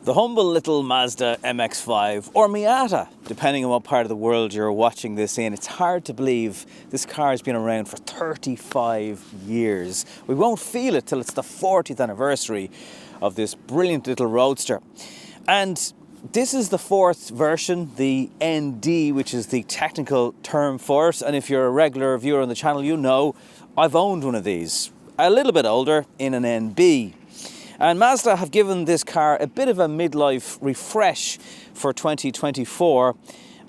The humble little Mazda MX-5, or Miata, depending on what part of the world you're watching this in. It's hard to believe this car has been around for 35 years. We won't feel it till it's the 40th anniversary of this brilliant little roadster. And this is the fourth version, the ND, which is the technical term for it. And if you're a regular viewer on the channel, you know I've owned one of these, a little bit older, in an NB. And Mazda have given this car a bit of a midlife refresh for 2024.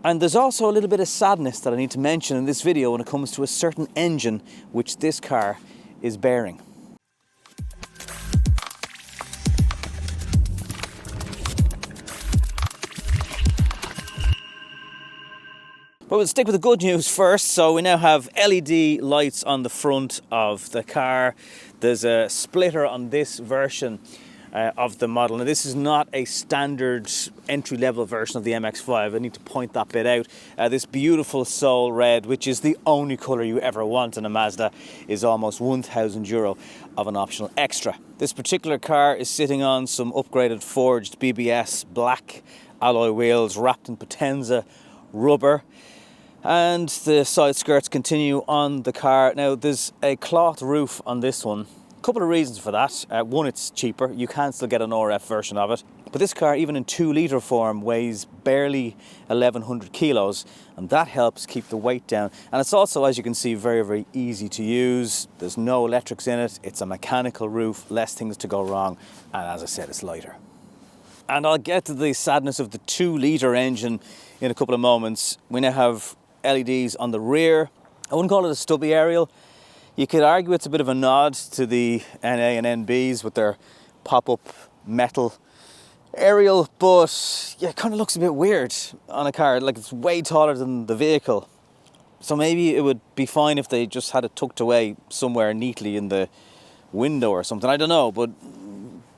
And there's also a little bit of sadness that I need to mention in this video when it comes to a certain engine which this car is bearing. But we'll stick with the good news first. So we now have LED lights on the front of the car. There's a splitter on this version of the model. Now this is not a standard entry-level version of the MX-5. I need to point that bit out. This beautiful soul red, which is the only colour you ever want in a Mazda, is almost €1,000 of an optional extra. This particular car is sitting on some upgraded forged BBS black alloy wheels wrapped in Potenza rubber. And the side skirts continue on the car. Now there's a cloth roof on this one. A couple of reasons for that. One, it's cheaper. You can still get an RF version of it. But this car, even in 2-litre form, weighs barely 1,100 kilos. And that helps keep the weight down. And it's also, as you can see, very, very easy to use. There's no electrics in it. It's a mechanical roof, less things to go wrong. And as I said, it's lighter. And I'll get to the sadness of the 2-litre engine in a couple of moments. We now have LEDs on the rear. I wouldn't call it a stubby aerial. You could argue it's a bit of a nod to the NA and NBs with their pop-up metal aerial, but yeah, it kind of looks a bit weird on a car. Like, it's way taller than the vehicle. So maybe it would be fine if they just had it tucked away somewhere neatly in the window or something. I don't know, but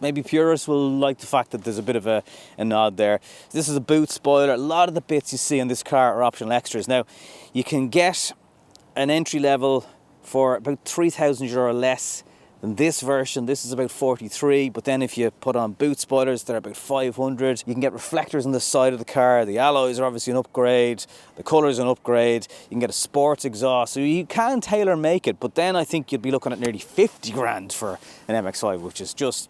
maybe purists will like the fact that there's a bit of a nod there. This is a boot spoiler. A lot of the bits you see in this car are optional extras. Now, you can get an entry level for about €3,000 less than this version. This is about 43, but then if you put on boot spoilers, they're about 500. You can get reflectors on the side of the car. The alloys are obviously an upgrade. The colour's an upgrade. You can get a sports exhaust. So you can tailor make it, but then I think you'd be looking at nearly 50 grand for an MX-5, which is just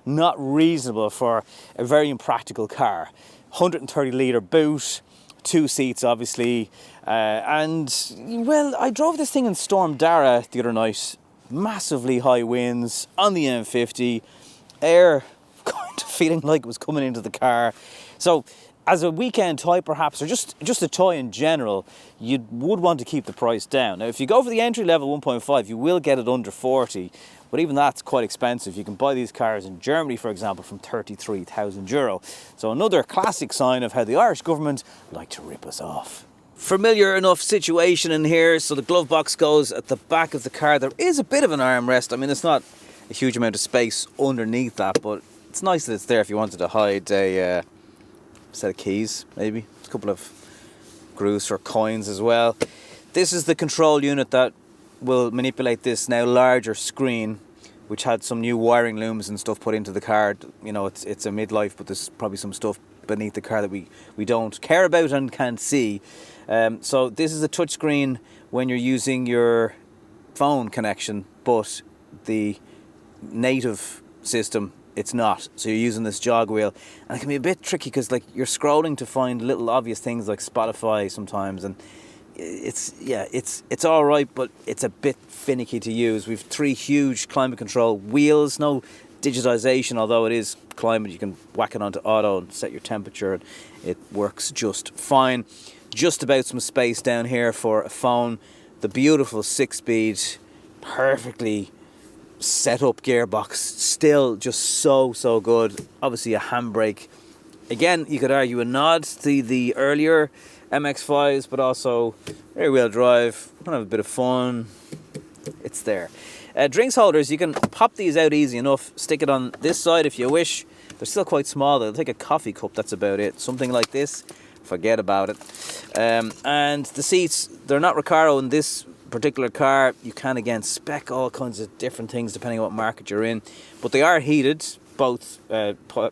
not reasonable for a very impractical car. 130-litre boot, 2 seats obviously, and well, I drove this thing in Storm Dara the other night. Massively high winds on the M50, air kind of feeling like it was coming into the car. So as a weekend toy perhaps, or just a toy in general, you would want to keep the price down. Now if you go for the entry level 1.5, you will get it under 40, but even that's quite expensive. You can buy these cars in Germany, for example, from €33,000. So another classic sign of how the Irish government like to rip us off. Familiar enough situation in here. So the glove box goes at the back of the car. There is a bit of an armrest. I mean, it's not a huge amount of space underneath that, but it's nice that it's there if you wanted to hide a set of keys, maybe. A couple of grooves for coins as well. This is the control unit that will manipulate this now larger screen, which had some new wiring looms and stuff put into the car. You know, it's a midlife, but there's probably some stuff beneath the car that we don't care about and can't see. So this is a touchscreen when you're using your phone connection, but the native system, it's not. So you're using this jog wheel, and it can be a bit tricky because, like, you're scrolling to find little obvious things like Spotify sometimes, and it's all right, but it's a bit finicky to use. We've 3 huge climate control wheels, no digitization, although it is climate. You can whack it onto auto and set your temperature, and it works just fine. Just about some space down here for a phone. The beautiful 6-speed, perfectly set up gearbox, still just so good. Obviously a handbrake. Again, you could argue a nod to the earlier MX-5s, but also rear-wheel drive. Want to have a bit of fun. It's there. Drinks holders, you can pop these out easy enough. Stick it on this side if you wish. They're still quite small. They'll take a coffee cup, that's about it. Something like this, forget about it. And the seats, they're not Recaro in this particular car. You can again spec all kinds of different things depending on what market you're in, but they are heated. both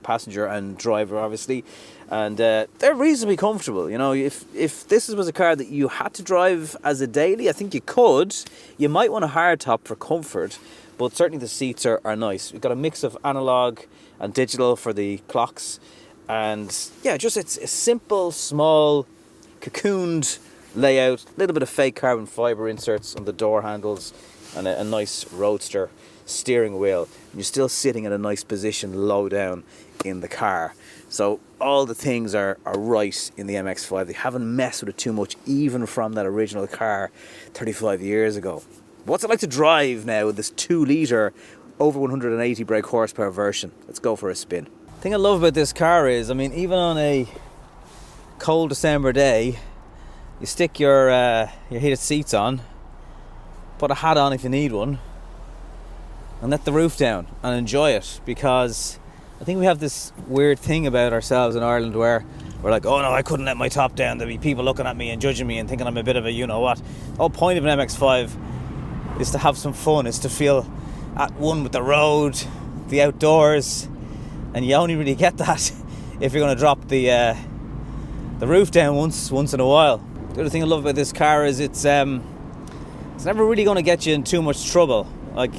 passenger and driver, obviously, and they're reasonably comfortable. You know, if this was a car that you had to drive as a daily, I think you could. You might want a hardtop for comfort, but certainly the seats are nice. We've got a mix of analog and digital for the clocks, and yeah, just it's a simple, small, cocooned layout. A little bit of fake carbon fibre inserts on the door handles, and a nice roadster steering wheel. And you're still sitting in a nice position low down in the car. So all the things are right in the MX-5. They haven't messed with it too much, even from that original car 35 years ago. What's it like to drive now with this 2-litre, over 180 brake horsepower version? Let's go for a spin. The thing I love about this car is, I mean, even on a cold December day, you stick your heated seats on, put a hat on if you need one, and let the roof down and enjoy it, because I think we have this weird thing about ourselves in Ireland where we're like, oh no, I couldn't let my top down. There'll be people looking at me and judging me and thinking I'm a bit of a you-know-what. The whole point of an MX-5 is to have some fun, is to feel at one with the road, the outdoors, and you only really get that if you're going to drop the roof down once in a while. The other thing I love about this car is it's never really going to get you in too much trouble. Like,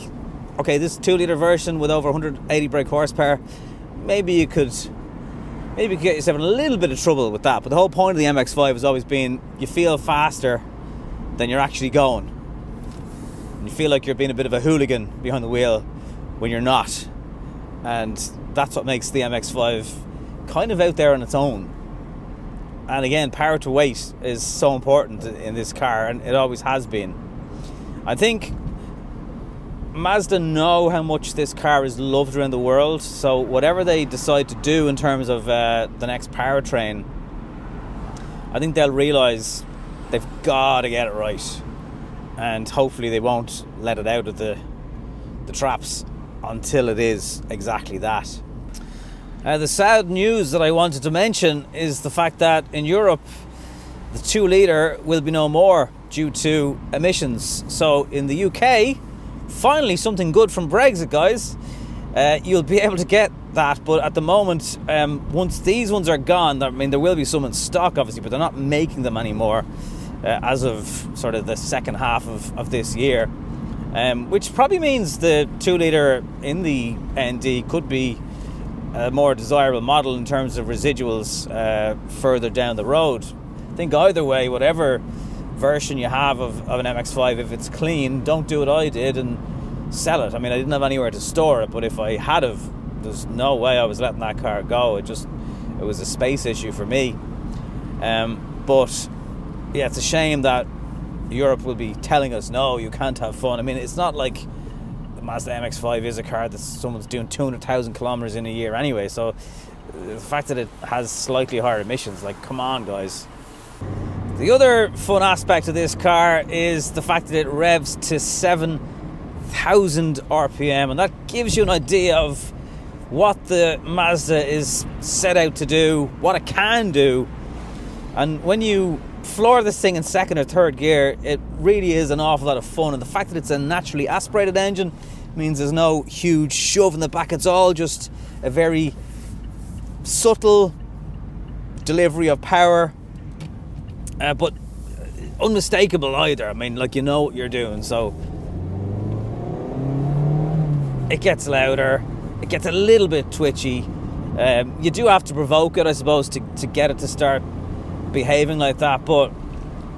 okay, this 2-litre version with over 180 brake horsepower, maybe you could get yourself in a little bit of trouble with that. But the whole point of the MX-5 has always been you feel faster than you're actually going. And you feel like you're being a bit of a hooligan behind the wheel when you're not. And that's what makes the MX-5 kind of out there on its own. And again, power to weight is so important in this car, and it always has been. I think Mazda know how much this car is loved around the world, so whatever they decide to do in terms of the next powertrain, I think they'll realise they've got to get it right, and hopefully they won't let it out of the traps until it is exactly that. The sad news that I wanted to mention is the fact that in Europe the 2-litre will be no more due to emissions. So in the UK, finally something good from Brexit, guys. You'll be able to get that, but at the moment, once these ones are gone, I mean, there will be some in stock obviously, but they're not making them anymore as of sort of the second half of this year, which probably means the 2-litre in the ND could be a more desirable model in terms of residuals further down the road. I think either way, whatever version you have of an MX-5, if it's clean, don't do what I did and sell it. I mean, I didn't have anywhere to store it, but if I had have, there's no way I was letting that car go. It was a space issue for me. But yeah, it's a shame that Europe will be telling us, no, you can't have fun. I mean, it's not like the Mazda MX-5 is a car that someone's doing 200,000 kilometers in a year anyway, so the fact that it has slightly higher emissions, like, come on, guys. The other fun aspect of this car is the fact that it revs to 7,000 RPM, and that gives you an idea of what the Mazda is set out to do, what it can do. And when you floor this thing in second or third gear, it really is an awful lot of fun. And the fact that it's a naturally aspirated engine means there's no huge shove in the back. It's all just a very subtle delivery of power, but unmistakable either. I mean, like, you know what you're doing. So it gets louder, it gets a little bit twitchy. You do have to provoke it, I suppose, to get it to start behaving like that, but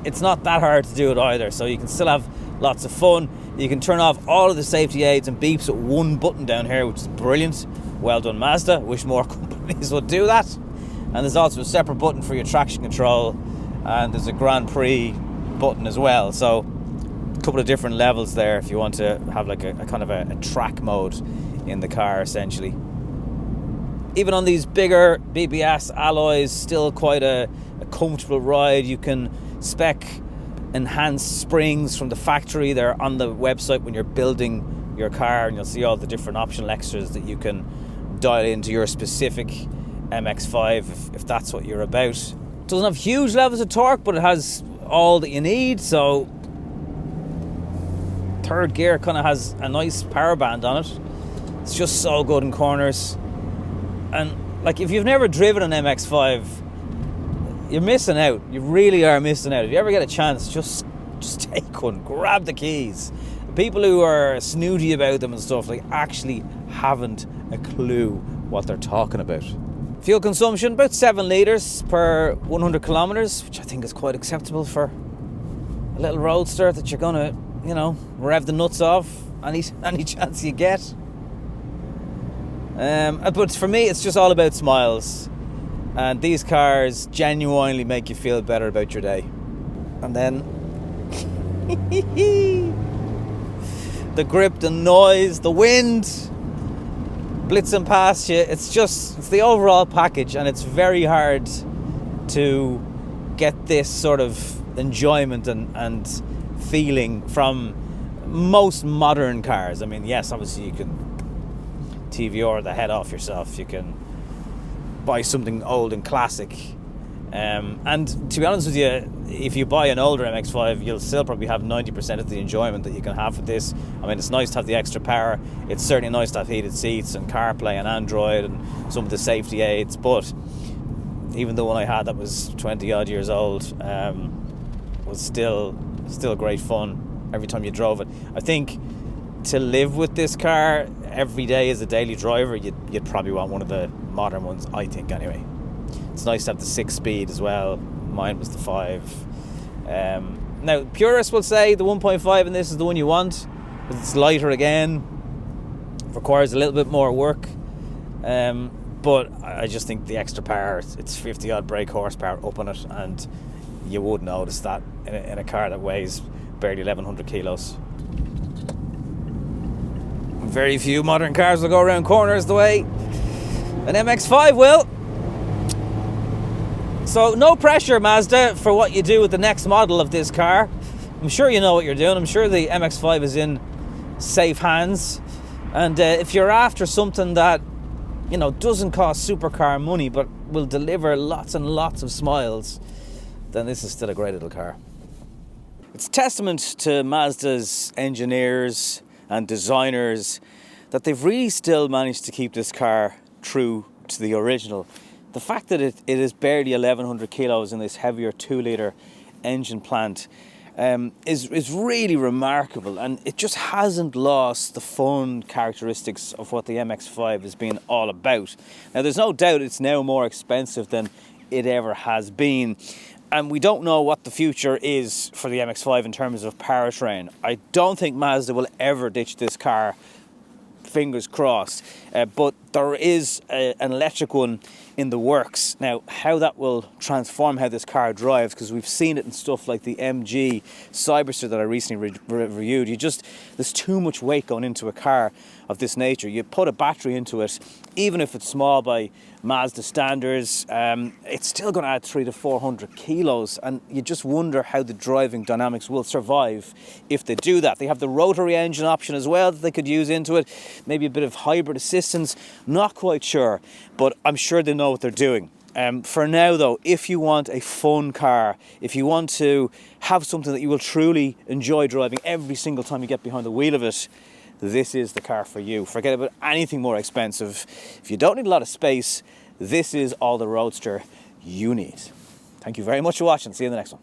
it's not that hard to do it either. So you can still have lots of fun. You can turn off all of the safety aids and beeps with one button down here, which is brilliant. Well done, Mazda. Wish more companies would do that. And there's also a separate button for your traction control, and there's a Grand Prix button as well. So a couple of different levels there if you want to have like a kind of a track mode in the car, essentially. Even on these bigger BBS alloys, still quite a comfortable ride. You can spec enhanced springs from the factory. They're on the website when you're building your car, and you'll see all the different optional extras that you can dial into your specific MX-5 if that's what you're about. It doesn't have huge levels of torque, but it has all that you need. So third gear kind of has a nice power band on it. It's just so good in corners. And like, if you've never driven an MX-5, you're missing out. You really are missing out. If you ever get a chance, just take one. Grab the keys. People who are snooty about them and stuff, like, actually haven't a clue what they're talking about. Fuel consumption, about 7 litres per 100 kilometres, which I think is quite acceptable for a little roadster that you're gonna, you know, rev the nuts off any chance you get. But for me, it's just all about smiles. And these cars genuinely make you feel better about your day. And then the grip, the noise, the wind blitzing past you. It's the overall package, and it's very hard to get this sort of enjoyment and feeling from most modern cars. I mean, yes, obviously you can TVR the head off yourself. You can buy something old and classic. And to be honest with you, if you buy an older MX-5, you'll still probably have 90% of the enjoyment that you can have with this. I mean, it's nice to have the extra power. It's certainly nice to have heated seats and CarPlay and Android and some of the safety aids. But even the one I had that was 20 odd years old was still great fun every time you drove it. I think to live with this car every day as a daily driver, you'd probably want one of the modern ones, I think, anyway. It's nice to have the 6-speed as well. Mine was the 5. Now, purists will say the 1.5 in this is the one you want, because it's lighter again, requires a little bit more work. But I just think the extra power, it's 50 odd brake horsepower up on it, and you would notice that in a car that weighs barely 1,100 kilos. Very few modern cars will go around corners the way an MX-5 will. So no pressure, Mazda, for what you do with the next model of this car. I'm sure you know what you're doing. I'm sure the MX-5 is in safe hands. And if you're after something that, you know, doesn't cost supercar money but will deliver lots and lots of smiles, then this is still a great little car. It's testament to Mazda's engineers and designers that they've really still managed to keep this car true to the original. The fact that it is barely 1,100 kilos in this heavier 2-litre engine plant is really remarkable, and it just hasn't lost the fun characteristics of what the MX-5 has been all about. Now, there's no doubt it's now more expensive than it ever has been, and we don't know what the future is for the MX-5 in terms of powertrain. I don't think Mazda will ever ditch this car, fingers crossed, but there is an electric one in the works. Now, how that will transform how this car drives, because we've seen it in stuff like the MG Cyberster that I recently reviewed. There's too much weight going into a car of this nature. You put a battery into it, even if it's small by Mazda standards, it's still going to add 300 to 400 kilos, and you just wonder how the driving dynamics will survive if they do that. They have the rotary engine option as well that they could use into it, maybe a bit of hybrid assistance, not quite sure, but I'm sure they know what they're doing. For now though, if you want a fun car, if you want to have something that you will truly enjoy driving every single time you get behind the wheel of it, this is the car for you. Forget about anything more expensive. If you don't need a lot of space, this is all the roadster you need. Thank you very much for watching. See you in the next one.